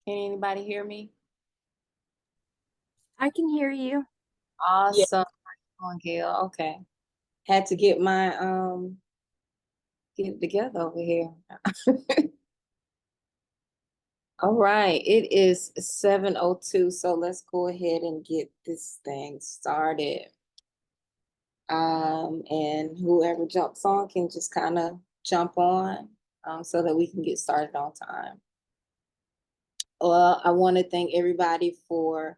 Can anybody hear me? I can hear you. Yeah, Awesome. On Gail. Okay. Had to get my get it together over here. All right. It is 7:02, so let's go ahead and get this thing started. And whoever jumps on can just kind of jump on so that we can get started on time. Well, I want to thank everybody for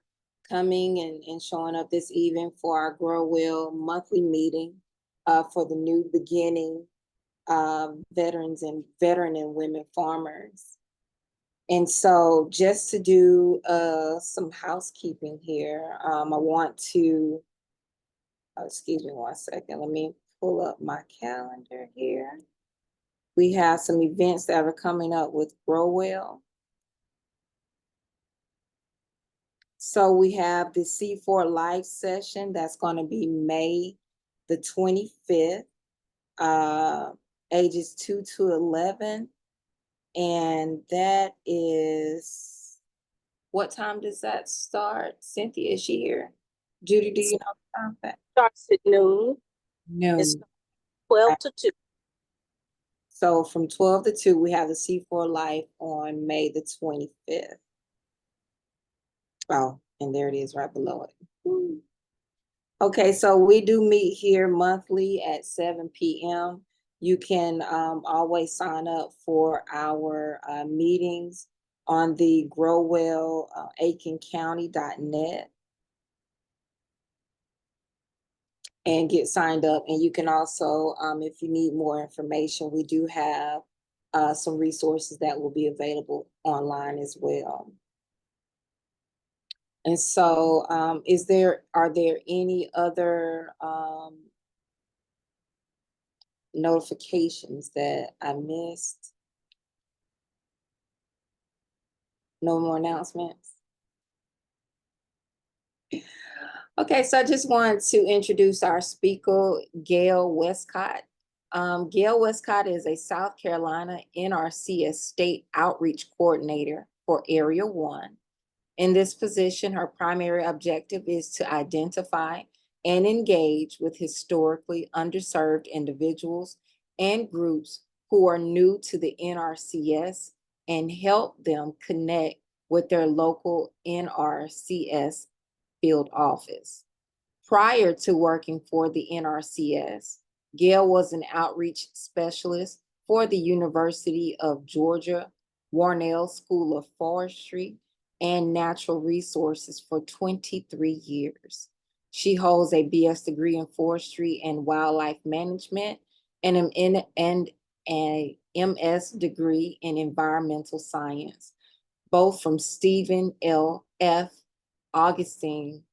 coming and showing up this evening for our Grow Well monthly meeting for the new beginning veteran and women farmers. And so just to do some housekeeping here, I want to, excuse me one second, let me pull up my calendar here. We have some events that are coming up with Grow Well. So we have the C4 Live session that's going to be May the 25th, ages 2 to 11. And that is, what time does that start? Cynthia, is she here? Judy, do you know the time that? starts at noon. It's Noon. 12 to 2. So from 12 to 2, we have the C4 Live on May the 25th. Oh, and there it is right below it. Okay, so we do meet here monthly at 7 p.m. You can always sign up for our meetings on the growwell aikencounty.net and get signed up. And you can also, if you need more information, we do have some resources that will be available online as well. And so are there any other notifications that I missed? No more announcements? Okay, so I just wanted to introduce our speaker, Gail Westcott. Gail Westcott is a South Carolina NRCS State Outreach Coordinator for Area 1. In this position, her primary objective is to identify and engage with historically underserved individuals and groups who are new to the NRCS and help them connect with their local NRCS Field Office. Prior to working for the NRCS, Gail was an outreach specialist for the University of Georgia Warnell School of Forestry and Natural Resources for 23 years. She holds a BS degree in forestry and wildlife management and a MS degree in environmental science, both from Stephen L. F. Augustine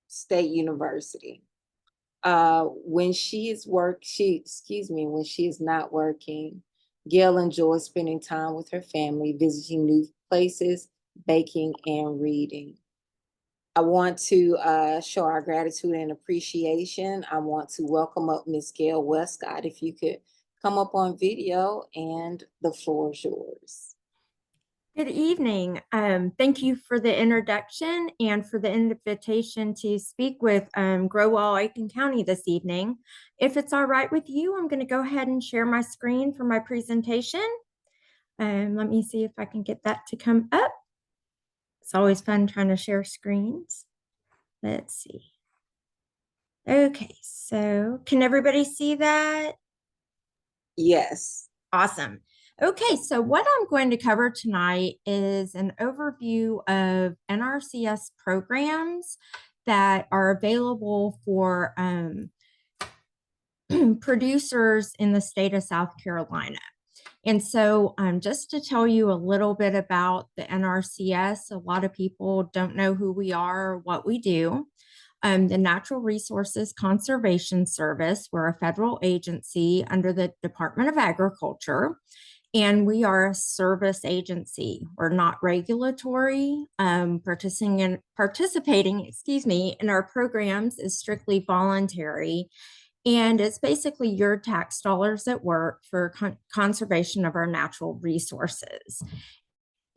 State University. When she is not working, Gail enjoys spending time with her family, visiting new places, baking, and reading. I want to show our gratitude and appreciation. I want to welcome up Miss Gail Westcott. If you could come up on video, and the floor is yours. Good evening. Thank you for the introduction and for the invitation to speak with Grow Well Aiken County this evening. If it's all right with you, I'm going to go ahead and share my screen for my presentation. Let me see if I can get that to come up. It's always fun trying to share screens. Let's see. Okay, so can everybody see that? Yes. Awesome. Okay, so what I'm going to cover tonight is an overview of NRCS programs that are available for producers in the state of South Carolina. And so just to tell you a little bit about the NRCS, a lot of people don't know who we are or what we do. The Natural Resources Conservation Service, we're a federal agency under the Department of Agriculture, and we are a service agency. We're not regulatory. Participating, in our programs is strictly voluntary. And it's basically your tax dollars at work for conservation of our natural resources.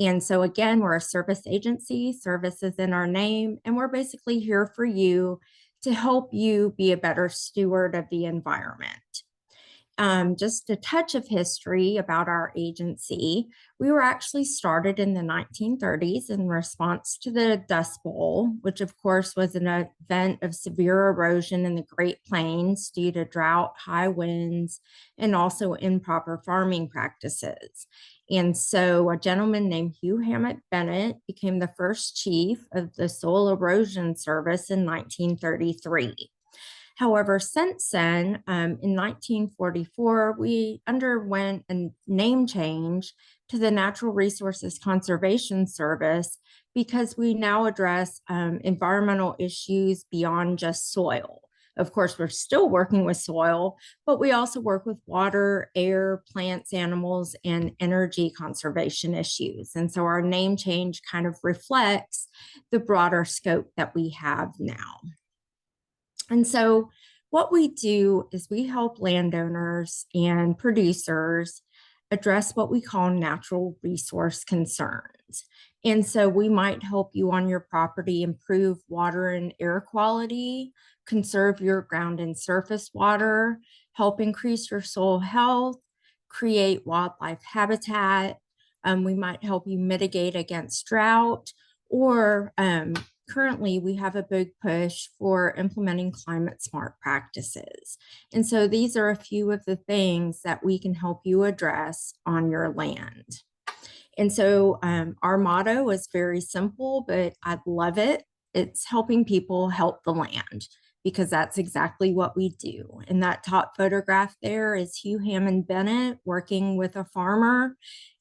And so again, we're a service agency, service is in our name, and we're basically here for you to help you be a better steward of the environment. Just a touch of history about our agency. We were actually started in the 1930s in response to the Dust Bowl, which of course was an event of severe erosion in the Great Plains due to drought, high winds, and also improper farming practices. And so a gentleman named Hugh Hammett Bennett became the first chief of the Soil Erosion Service in 1933. However, since then, in 1944, we underwent a name change to the Natural Resources Conservation Service because we now address environmental issues beyond just soil. Of course, we're still working with soil, but we also work with water, air, plants, animals, and energy conservation issues. And so our name change kind of reflects the broader scope that we have now. And so what we do is we help landowners and producers address what we call natural resource concerns. And so we might help you on your property improve water and air quality, conserve your ground and surface water, help increase your soil health, create wildlife habitat. We might help you mitigate against drought, or currently we have a big push for implementing climate smart practices. And so these are a few of the things that we can help you address on your land. And so our motto is very simple, but I love it. It's helping people help the land, because that's exactly what we do. And that top photograph there is Hugh Hammond Bennett working with a farmer.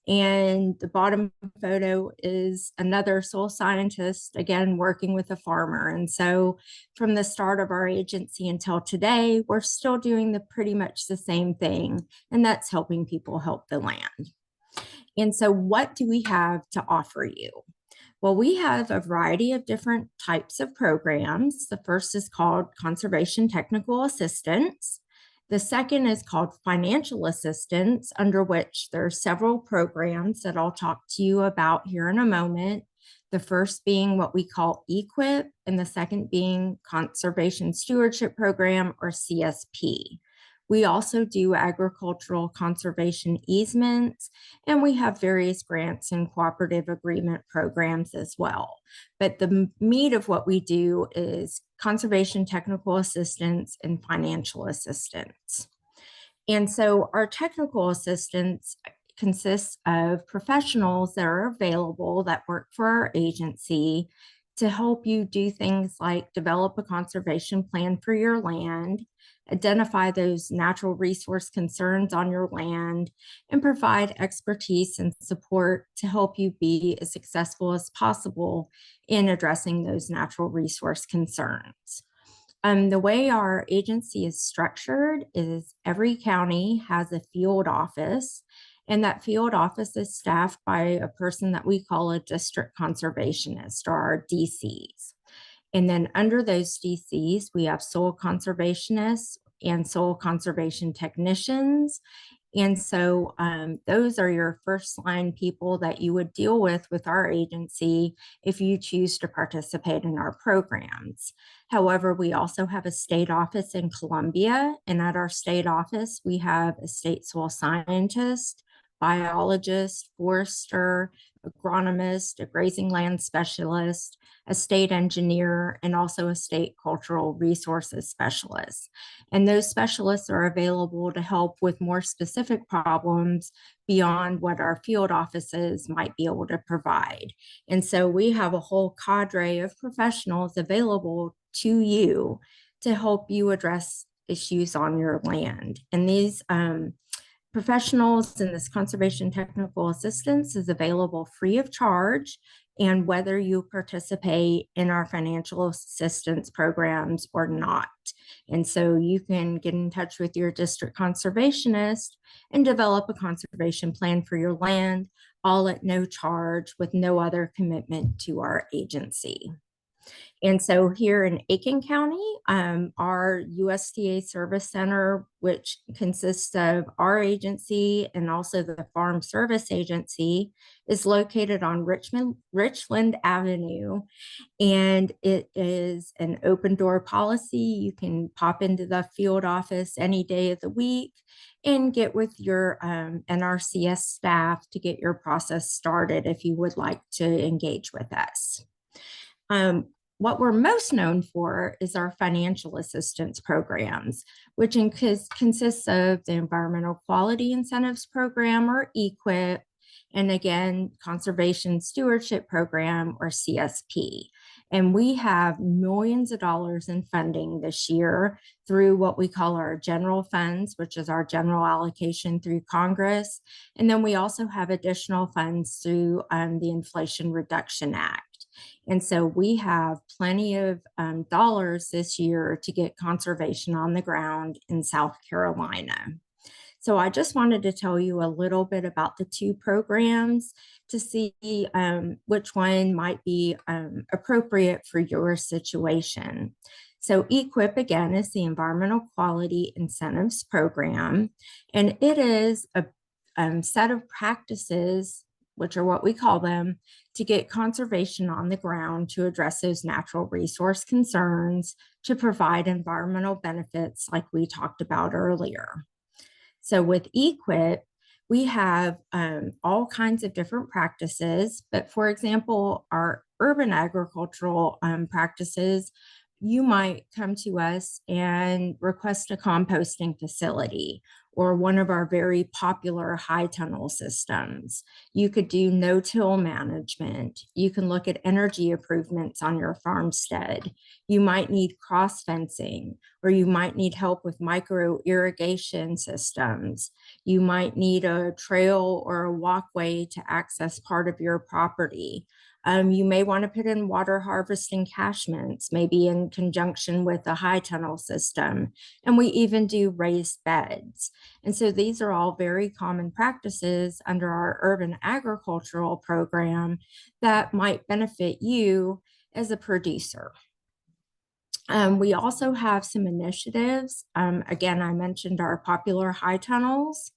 And the bottom photo is another soil scientist, again, working with a farmer. And so from the start of our agency until today, we're still doing pretty much the same thing, and that's helping people help the land. And so what do we have to offer you? Well, we have a variety of different types of programs. The first is called Conservation Technical Assistance. The second is called Financial Assistance, under which there are several programs that I'll talk to you about here in a moment. The first being what we call EQIP, and the second being Conservation Stewardship Program, or CSP. We also do agricultural conservation easements, and we have various grants and cooperative agreement programs as well. But the meat of what we do is conservation technical assistance and financial assistance. And so our technical assistance consists of professionals that are available that work for our agency to help you do things like develop a conservation plan for your land, identify those natural resource concerns on your land, and provide expertise and support to help you be as successful as possible in addressing those natural resource concerns. The way our agency is structured is every county has a field office, and that field office is staffed by a person that we call a district conservationist, or our DCs. And then under those DCs, we have soil conservationists and soil conservation technicians. And so those are your first line people that you would deal with our agency if you choose to participate in our programs. However, we also have a state office in Columbia, and at our state office, we have a state soil scientist, biologist, forester, agronomist, a grazing land specialist, a state engineer, and also a state cultural resources specialist. And those specialists are available to help with more specific problems beyond what our field offices might be able to provide. And so we have a whole cadre of professionals available to you to help you address issues on your land. And these professionals in this conservation technical assistance is available free of charge, and whether you participate in our financial assistance programs or not. And so you can get in touch with your district conservationist and develop a conservation plan for your land, all at no charge with no other commitment to our agency. And so here in Aiken County, our USDA Service Center, which consists of our agency and also the Farm Service Agency, is located on Richland Avenue. And it is an open door policy. You can pop into the field office any day of the week and get with your NRCS staff to get your process started if you would like to engage with us. What we're most known for is our financial assistance programs, which consists of the Environmental Quality Incentives Program, or EQIP, and again, Conservation Stewardship Program, or CSP. And we have millions of dollars in funding this year through what we call our general funds, which is our general allocation through Congress. And then we also have additional funds through the Inflation Reduction Act. And so we have plenty of dollars this year to get conservation on the ground in South Carolina. So I just wanted to tell you a little bit about the two programs to see which one might be appropriate for your situation. So EQIP, again, is the Environmental Quality Incentives Program, and it is a set of practices, which are what we call them, to get conservation on the ground to address those natural resource concerns, to provide environmental benefits like we talked about earlier. So with EQIP, we have all kinds of different practices, but for example, our urban agricultural practices, you might come to us and request a composting facility or one of our very popular high tunnel systems. You could do no-till management. You can look at energy improvements on your farmstead. You might need cross fencing, or you might need help with micro irrigation systems. You might need a trail or a walkway to access part of your property. You may want to put in water harvesting catchments, maybe in conjunction with a high tunnel system. And we even do raised beds. And so these are all very common practices under our urban agricultural program that might benefit you as a producer. We also have some initiatives. Again, I mentioned our popular high tunnels.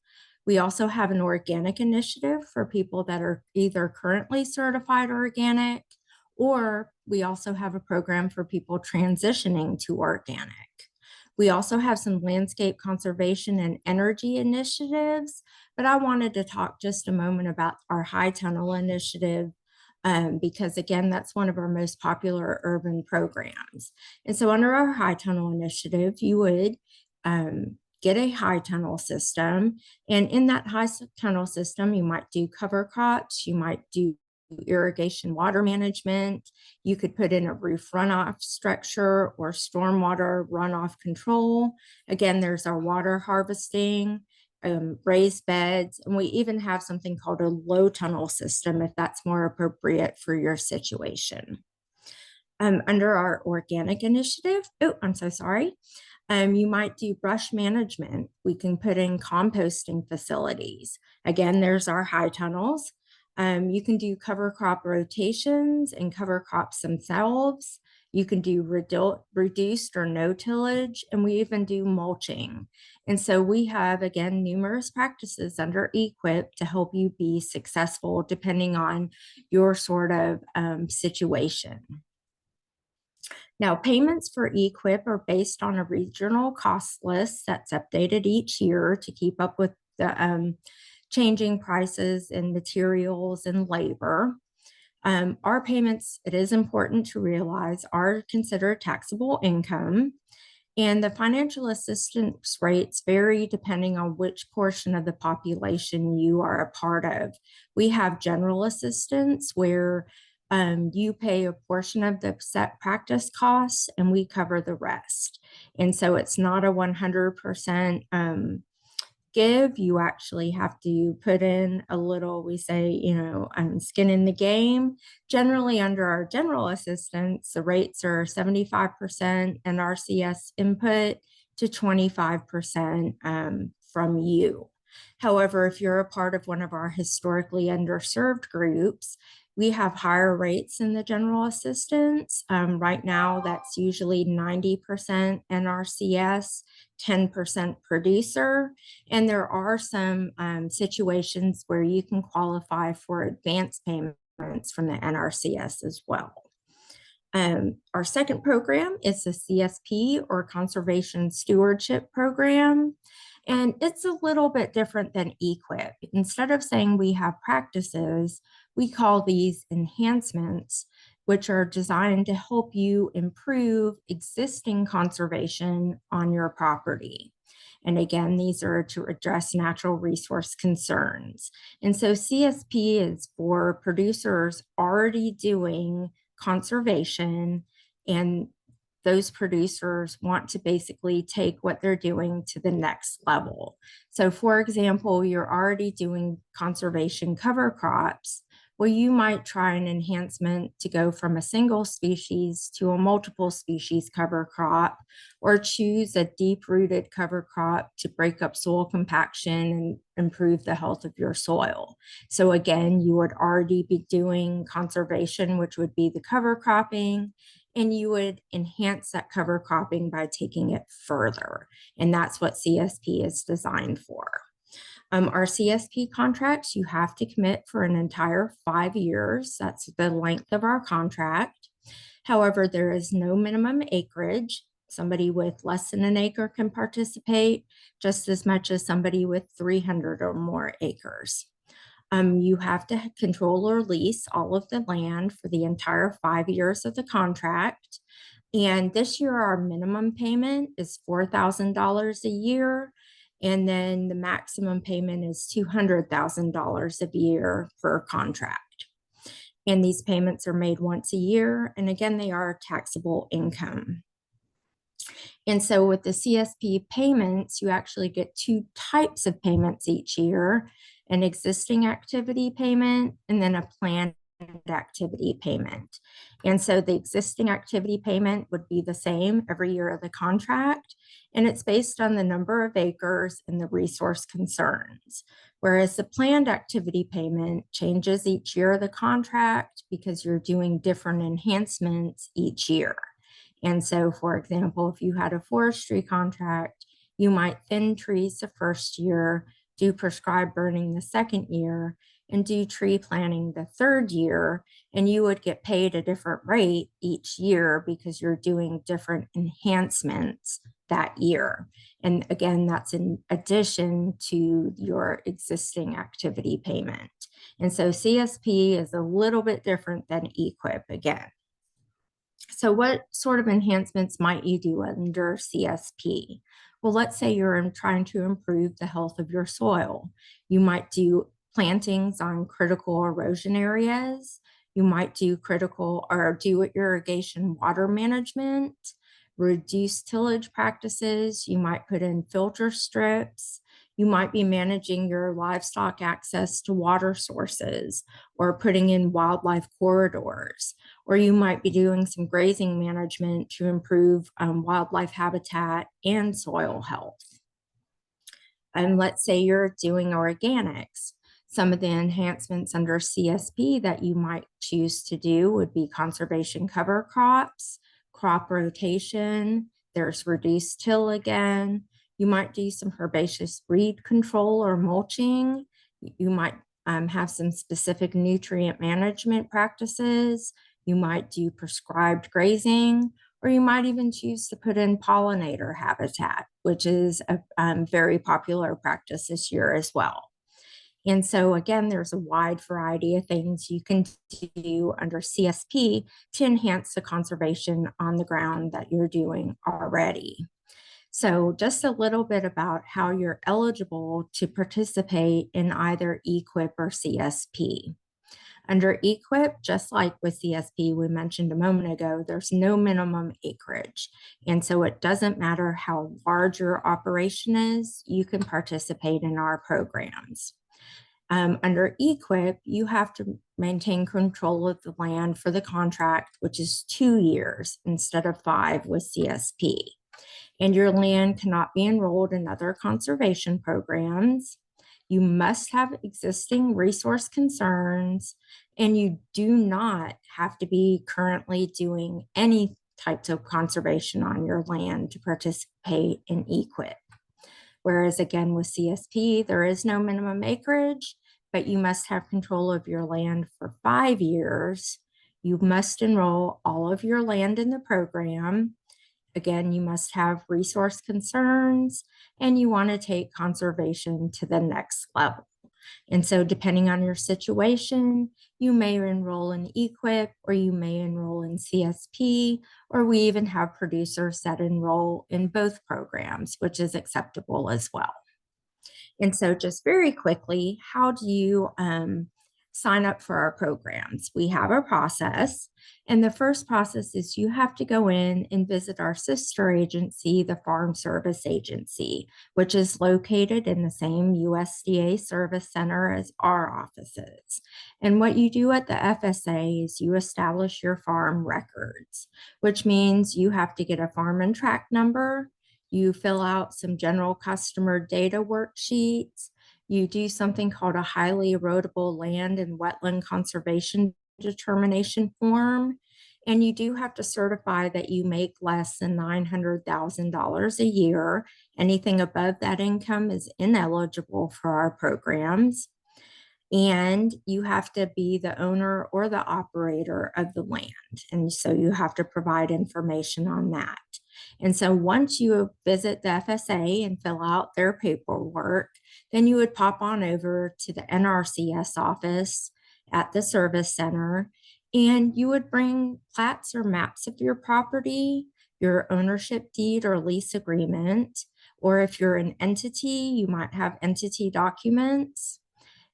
We also have an organic initiative for people that are either currently certified organic, or we also have a program for people transitioning to organic. We also have some landscape conservation and energy initiatives, but I wanted to talk just a moment about our high tunnel initiative because again, that's one of our most popular urban programs. And so under our high tunnel initiative, you would get a high tunnel system. And in that high tunnel system, you might do cover crops, you might do irrigation water management, you could put in a roof runoff structure or stormwater runoff control. Again, there's our water harvesting, raised beds, and we even have something called a low tunnel system if that's more appropriate for your situation. Under our organic initiative, I'm so sorry. You might do brush management. We can put in composting facilities. Again, there's our high tunnels. You can do cover crop rotations and cover crops themselves. You can do reduced or no tillage, and we even do mulching. And so we have, again, numerous practices under EQIP to help you be successful depending on your sort of situation. Now, payments for EQIP are based on a regional cost list that's updated each year to keep up with the changing prices in materials and labor. Our payments, it is important to realize, are considered taxable income, and the financial assistance rates vary depending on which portion of the population you are a part of. We have general assistance where you pay a portion of the set practice costs and we cover the rest. And so it's not a 100% give. You actually have to put in a little, we say, skin in the game. Generally under our general assistance, the rates are 75% NRCS input to 25% from you. However, if you're a part of one of our historically underserved groups, we have higher rates in the general assistance. Right now, that's usually 90% NRCS, 10% producer. And there are some situations where you can qualify for advance payments from the NRCS as well. Our second program is the CSP, or Conservation Stewardship Program. And it's a little bit different than EQIP. Instead of saying we have practices, we call these enhancements, which are designed to help you improve existing conservation on your property. And again, these are to address natural resource concerns. And so CSP is for producers already doing conservation, and those producers want to basically take what they're doing to the next level. So for example, you're already doing conservation cover crops. Well, you might try an enhancement to go from a single species to a multiple species cover crop, or choose a deep-rooted cover crop to break up soil compaction and improve the health of your soil. So again, you would already be doing conservation, which would be the cover cropping, and you would enhance that cover cropping by taking it further. And that's what CSP is designed for. Our CSP contracts, you have to commit for an entire 5 years. That's the length of our contract. However, there is no minimum acreage. Somebody with less than an acre can participate just as much as somebody with 300 or more acres. You have to control or lease all of the land for the entire 5 years of the contract. And this year, our minimum payment is $4,000 a year. And then the maximum payment is $200,000 a year per contract. And these payments are made once a year. And again, they are taxable income. And so with the CSP payments, you actually get 2 types of payments each year: an existing activity payment and then a planned activity payment. And so the existing activity payment would be the same every year of the contract, and it's based on the number of acres and the resource concerns. Whereas the planned activity payment changes each year of the contract because you're doing different enhancements each year. And so, for example, if you had a forestry contract, you might thin trees the first year, do prescribed burning the second year, and do tree planting the third year, and you would get paid a different rate each year because you're doing different enhancements that year. And again, that's in addition to your existing activity payment. And so CSP is a little bit different than EQIP again. So what sort of enhancements might you do under CSP? Well, let's say you're trying to improve the health of your soil. You might do plantings on critical erosion areas. You might do critical or do irrigation water management, reduce tillage practices. You might put in filter strips. You might be managing your livestock access to water sources, or putting in wildlife corridors, or you might be doing some grazing management to improve wildlife habitat and soil health. And let's say you're doing organics. Some of the enhancements under CSP that you might choose to do would be conservation cover crops, crop rotation, there's reduced till again. You might do some herbaceous weed control or mulching. You might have some specific nutrient management practices. You might do prescribed grazing, or you might even choose to put in pollinator habitat, which is a very popular practice this year as well. And so again, there's a wide variety of things you can do under CSP to enhance the conservation on the ground that you're doing already. So just a little bit about how you're eligible to participate in either EQIP or CSP. Under EQIP, just like with CSP we mentioned a moment ago, there's no minimum acreage. And so it doesn't matter how large your operation is, you can participate in our programs. Under EQIP, you have to maintain control of the land for the contract, which is 2 years instead of 5 with CSP. And your land cannot be enrolled in other conservation programs. You must have existing resource concerns, and you do not have to be currently doing any types of conservation on your land to participate in EQIP. Whereas again, with CSP, there is no minimum acreage, but you must have control of your land for 5 years. You must enroll all of your land in the program. Again, you must have resource concerns, and you want to take conservation to the next level. And so depending on your situation, you may enroll in EQIP or you may enroll in CSP, or we even have producers that enroll in both programs, which is acceptable as well. And so just very quickly, how do you sign up for our programs? We have a process. And the first process is you have to go in and visit our sister agency, the Farm Service Agency, which is located in the same USDA service center as our offices. And what you do at the FSA is you establish your farm records, which means you have to get a farm and track number. You fill out some general customer data worksheets. You do something called a highly erodible land and wetland conservation determination form. And you do have to certify that you make less than $900,000 a year. Anything above that income is ineligible for our programs. And you have to be the owner or the operator of the land. And so you have to provide information on that. And so once you visit the FSA and fill out their paperwork, then you would pop on over to the NRCS office at the service center, and you would bring plats or maps of your property, your ownership deed or lease agreement, or if you're an entity, you might have entity documents.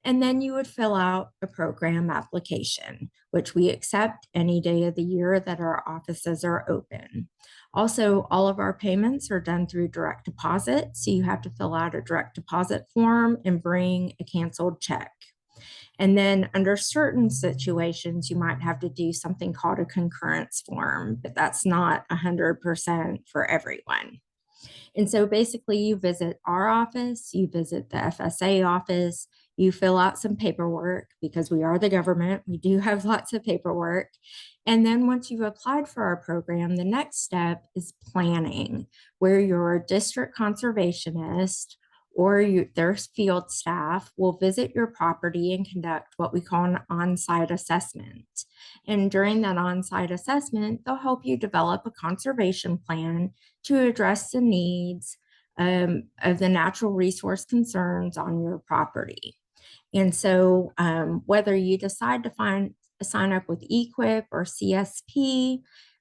And then you would fill out a program application, which we accept any day of the year that our offices are open. Also, all of our payments are done through direct deposit. So you have to fill out a direct deposit form and bring a canceled check. And then under certain situations, you might have to do something called a concurrence form, but that's not 100% for everyone. And so basically you visit our office, you visit the FSA office, you fill out some paperwork because we are the government. We do have lots of paperwork. And then once you've applied for our program, the next step is planning, where your district conservationist or their field staff will visit your property and conduct what we call an on-site assessment. And during that on-site assessment, they'll help you develop a conservation plan to address the needs of the natural resource concerns on your property. And so whether you decide to sign up with EQIP or CSP,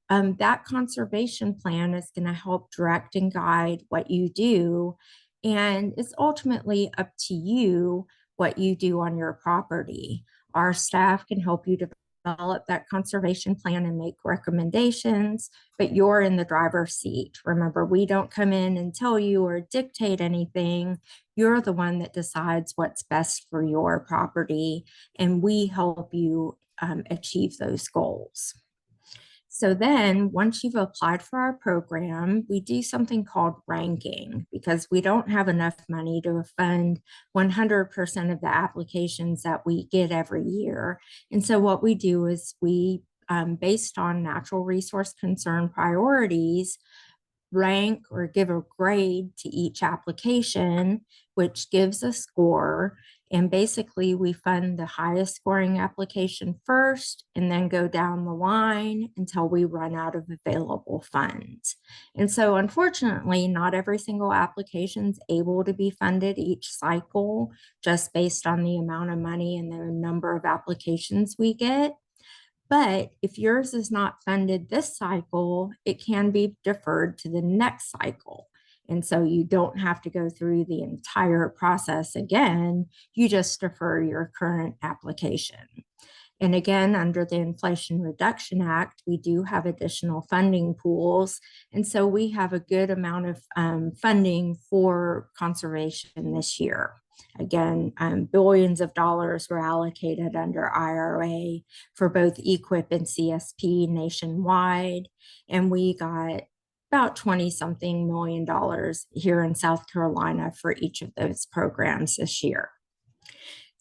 that conservation plan is going to help direct and guide what you do. And it's ultimately up to you what you do on your property. Our staff can help you develop that conservation plan and make recommendations, but you're in the driver's seat. Remember, we don't come in and tell you or dictate anything. You're the one that decides what's best for your property, and we help you achieve those goals. So then once you've applied for our program, we do something called ranking because we don't have enough money to fund 100% of the applications that we get every year. And so what we do is we, based on natural resource concern priorities, rank or give a grade to each application, which gives a score. And basically we fund the highest scoring application first and then go down the line until we run out of available funds. And so unfortunately, not every single application is able to be funded each cycle just based on the amount of money and the number of applications we get. But if yours is not funded this cycle, it can be deferred to the next cycle. And so you don't have to go through the entire process again. You just defer your current application. And again, under the Inflation Reduction Act, we do have additional funding pools. And so we have a good amount of funding for conservation this year. Again, billions of dollars were allocated under IRA for both EQIP and CSP nationwide. And we got about 20-something million dollars here in South Carolina for each of those programs this year.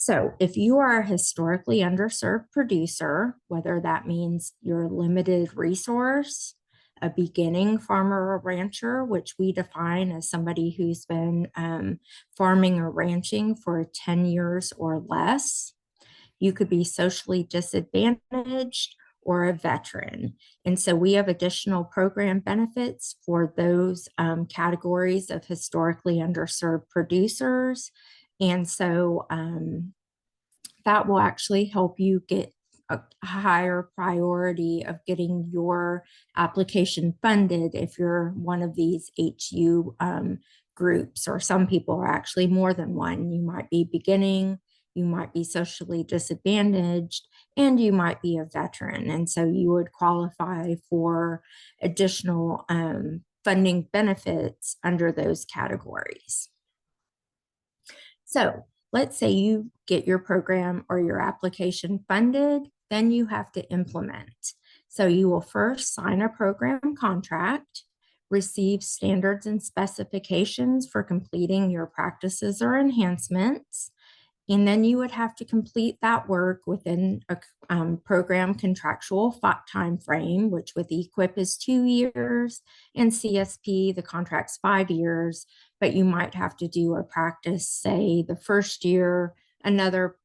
So if you are a historically underserved producer, whether that means you're a limited resource, a beginning farmer or rancher, which we define as somebody who's been farming or ranching for 10 years or less, you could be socially disadvantaged or a veteran. And so we have additional program benefits for those categories of historically underserved producers. And so that will actually help you get a higher priority of getting your application funded if you're one of these HU groups, or some people are actually more than one. You might be beginning, you might be socially disadvantaged, and you might be a veteran. And so you would qualify for additional funding benefits under those categories. So let's say you get your program or your application funded, then you have to implement. So you will first sign a program contract, receive standards and specifications for completing your practices or enhancements, and then you would have to complete that work within a program contractual time frame, which with EQIP is 2 years, and CSP, the contract's 5 years, but you might have to do a practice, say, the first year, another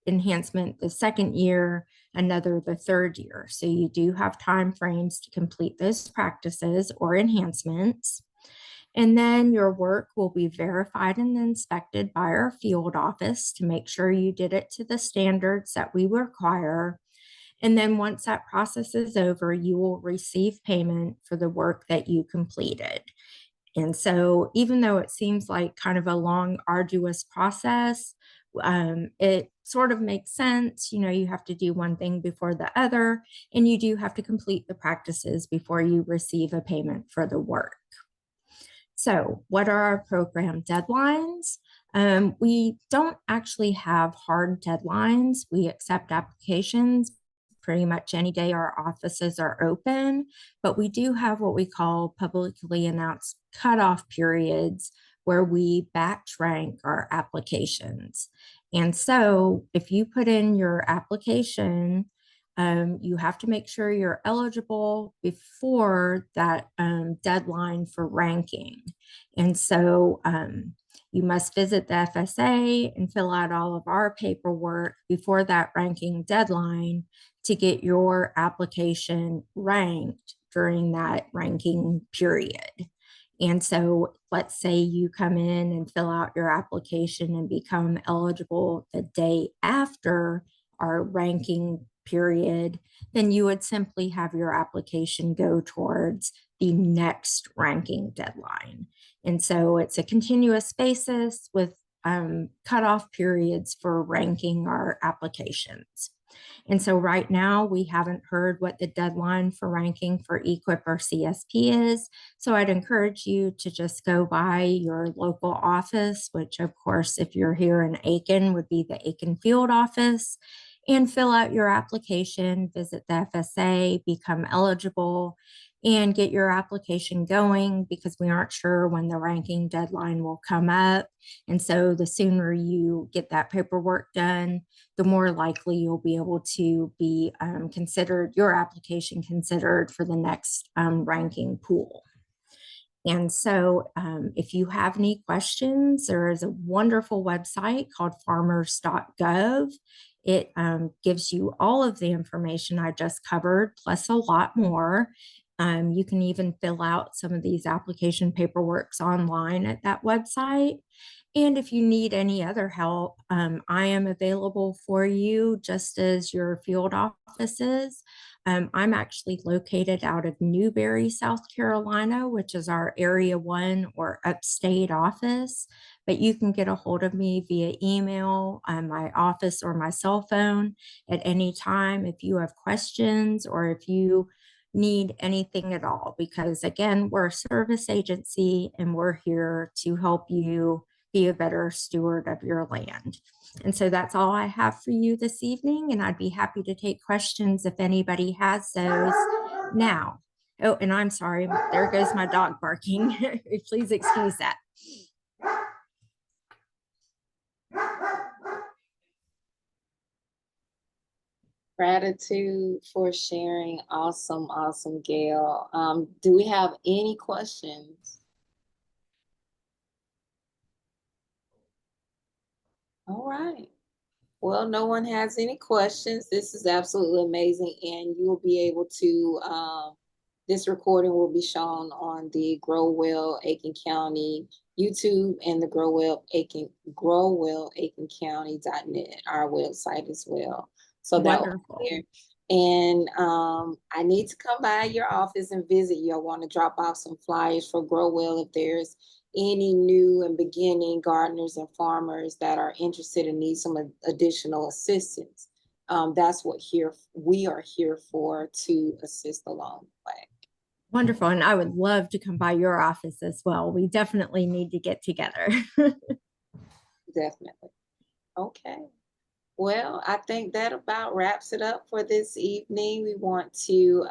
enhancement the second year, another the third year. So you do have time frames to complete those practices or enhancements. And then your work will be verified and inspected by our field office to make sure you did it to the standards that we require. And then once that process is over, you will receive payment for the work that you completed. And so even though it seems like kind of a long, arduous process, it sort of makes sense. You know, you have to do one thing before the other, and you do have to complete the practices before you receive a payment for the work. So what are our program deadlines? We don't actually have hard deadlines. We accept applications pretty much any day our offices are open, but we do have what we call publicly announced cutoff periods where we batch rank our applications. And so if you put in your application, you have to make sure you're eligible before that deadline for ranking. And so you must visit the FSA and fill out all of our paperwork before that ranking deadline to get your application ranked during that ranking period. And so let's say you come in and fill out your application and become eligible the day after our ranking period, then you would simply have your application go towards the next ranking deadline. And so it's a continuous basis with cutoff periods for ranking our applications. And so right now we haven't heard what the deadline for ranking for EQIP or CSP is. So I'd encourage you to just go by your local office, which of course, if you're here in Aiken, would be the Aiken Field Office, and fill out your application, visit the FSA, become eligible, and get your application going, because we aren't sure when the ranking deadline will come up. And so the sooner you get that paperwork done, the more likely you'll be able to be considered, your application considered for the next ranking pool. And so if you have any questions, there is a wonderful website called farmers.gov. It gives you all of the information I just covered, plus a lot more. You can even fill out some of these application paperworks online at that website. And if you need any other help, I am available for you, just as your field office is. I'm actually located out of Newberry, South Carolina, which is our Area 1 or upstate office. But you can get a hold of me via email, my office, or my cell phone at any time if you have questions or if you need anything at all. Because again, we're a service agency and we're here to help you be a better steward of your land. And so that's all I have for you this evening, and I'd be happy to take questions if anybody has those now. Oh, and I'm sorry, there goes my dog barking. Please excuse that. Gratitude for sharing. Awesome, awesome, Gail. Do we have any questions? All right. Well, no one has any questions. This is absolutely amazing, and you will be able to, this recording will be shown on the Grow Well Aiken County YouTube and the growwellaikencounty.net, our website as well. So that will Wonderful. be there. And I need to come by your office and visit you. I want to drop off some flyers for Grow Well if there's any new and beginning gardeners and farmers that are interested and need some additional assistance. That's what we are here for, to assist along the way. Wonderful. And I would love to come by your office as well. We definitely need to get together. Definitely. Okay. Well, I think that about wraps it up for this evening. We want to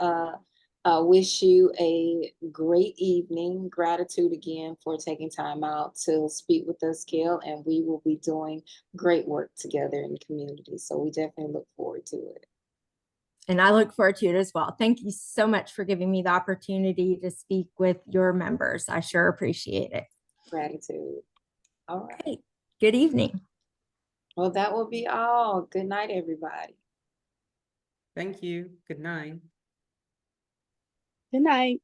wish you a great evening. Gratitude again for taking time out to speak with us, Gail, and we will be doing great work together in the community. So we definitely look forward to it. And I look forward to it as well. Thank you so much for giving me the opportunity to speak with your members. I sure appreciate it. Gratitude. All right. Great. Good evening. Well, that will be all. Good night, everybody. Thank you. Good night. Good night.